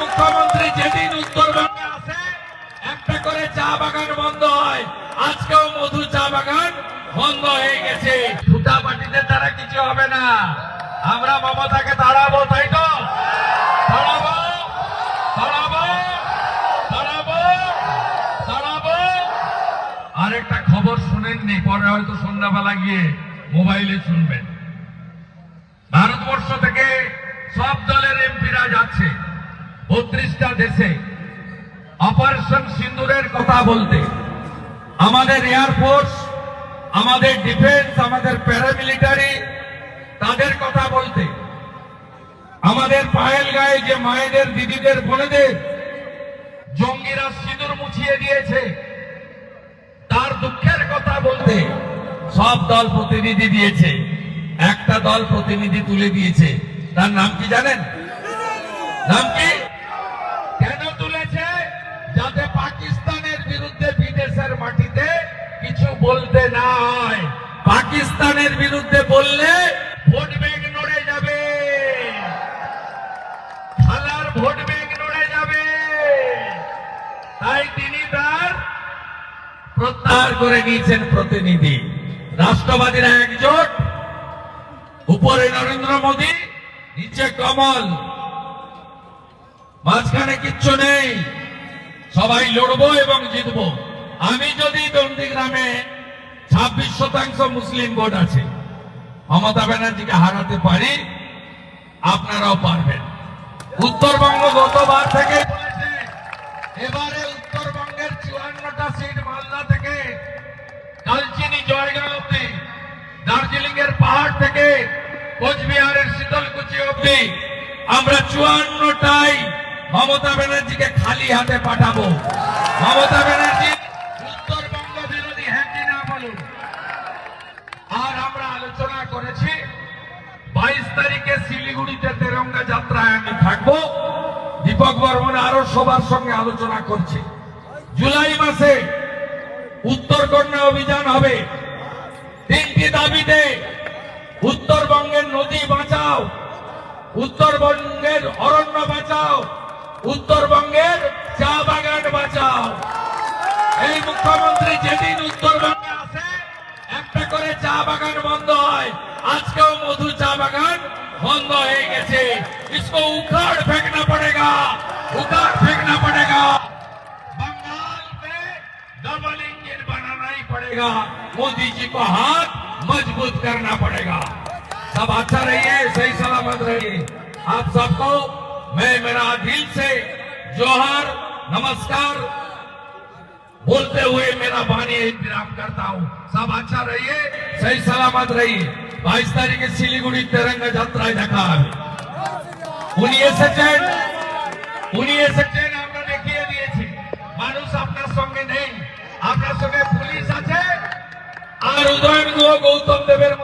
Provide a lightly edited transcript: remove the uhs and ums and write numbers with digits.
মুখ্যমন্ত্রী যেদিন উত্তরবঙ্গে আসে একটা করে চা বাগান বন্ধ হয়। আজকেও মধু চা বাগান বন্ধ হয়ে গেছে। ফুটা পার্টিদের দ্বারা কিছু হবে না। আমরা মমতাকে তাড়াবো, তাই তো? তাড়াবো, তাড়াবো, তাড়াবো, তাড়াবো। আরেকটা খবর শুনেননি, পরে হয়তো সন্ধ্যাবেলা গিয়ে মোবাইলে শুনবেন। ভারতবর্ষ থেকে সব দলের এমপিরা যাচ্ছে 32টা দেশে অপারেশন সিন্দুরের কথা বলতে। আমাদের এয়ারফোর্স, আমাদের ডিফেন্স, আমাদের প্যারামিলিটারি তাদের কথা বলতে। আমাদের পায়েল গায়ে যে মায়েদের, দিদিদের, বোনেদের জঙ্গিরা সিঁদুর মুছিয়ে দিয়েছে তার দুঃখের কথা বলতে সব দল প্রতিনিধি দিয়েছে। একটা দল প্রতিনিধি তুলে দিয়েছে, তার নাম কি জানেন? নাম কি? কেন তুলেছে? যাতে পাকিস্তানের বিরুদ্ধে বিদেশের মাটিতে কিছু বলতে না হয়। পাকিস্তানের বিরুদ্ধে বললে ভোট ব্যাংক নড়ে যাবে, খেলার ভোট ব্যাংক নড়ে যাবে। তাই তিনি তার প্রত্যাহার করে নিয়েছেন প্রতিনিধি। রাষ্ট্রবাদীরা একজোট, উপরে নরেন্দ্র মোদী, নিচে কমল, মাঝখানে কিচ্ছু নেই। সবাই লড়বো এবং জিতবো। আমি যদি নন্দীগ্রামে 26% মুসলিম ভোট আছে, মমতা ব্যানার্জিকে হারাতে পারি, আপনারাও পারবেন। উত্তরবঙ্গ গতবার থেকে বলেছে, এবারে উত্তরবঙ্গের 54টা সিট মালদা থেকে কালচিনি জয়গাঁও অব্দি, দার্জিলিং এর পাহাড় থেকে কোচবিহারের শীতলকুচি অব্দি আমরা 54টাই মমতা ব্যানার্জিকে খালি হাতে পাঠাবো। মমতা ব্যানার্জি উত্তরবঙ্গ বিরোধী, হ্যাঁ কি না বলুন? আর আমরা আলোচনা করেছি 22 তারিখে শিলিগুড়িতে তেরঙ্গা যাত্রায় আমি থাকবো। দীপক বর্মন আরো সবার সঙ্গে আলোচনা করছে। জুলাই মাসে উত্তরকন্যা অভিযান হবে। 3টি দাবিতে, উত্তরবঙ্গের নদী বাঁচাও, উত্তরবঙ্গের অরণ্য বাঁচাও, উত্তরবঙ্গের চা বাগান বাঁচাও। এই মুখ্যমন্ত্রী যেদিন উত্তরবঙ্গে আসে একটা করে চা বাগান বন্ধ হয়। আজকেও মধু চা বাগান বন্ধ হয়ে গেছে। इसको उखाड़ फेंकना पड़ेगा, उखाड़ फेंकना पड़ेगा। बंगाल में डबल इंजन बनाना ही पड़ेगा। मोदी जी को हाथ मजबूत करना पड़ेगा। सब अच्छा रहिए, सही सलामत रहिए। आप सबको मैं मेरा दिल से जोहार, नमस्कार बोलते हुए मेरा वाणी विराम करता हूँ। सब अच्छा रहिए, सही सलामत रहिए। 22 তারিখে শিলিগুড়ি তেরঙ্গা যাত্রায় দেখা হবে। উনি এসেছেন, আমরা দেখিয়ে দিয়েছি। মানুষ আপনার সঙ্গে নেই, আপনার সঙ্গে পুলিশ আছে। আর উদয়ন গুহ, গৌতম দেবের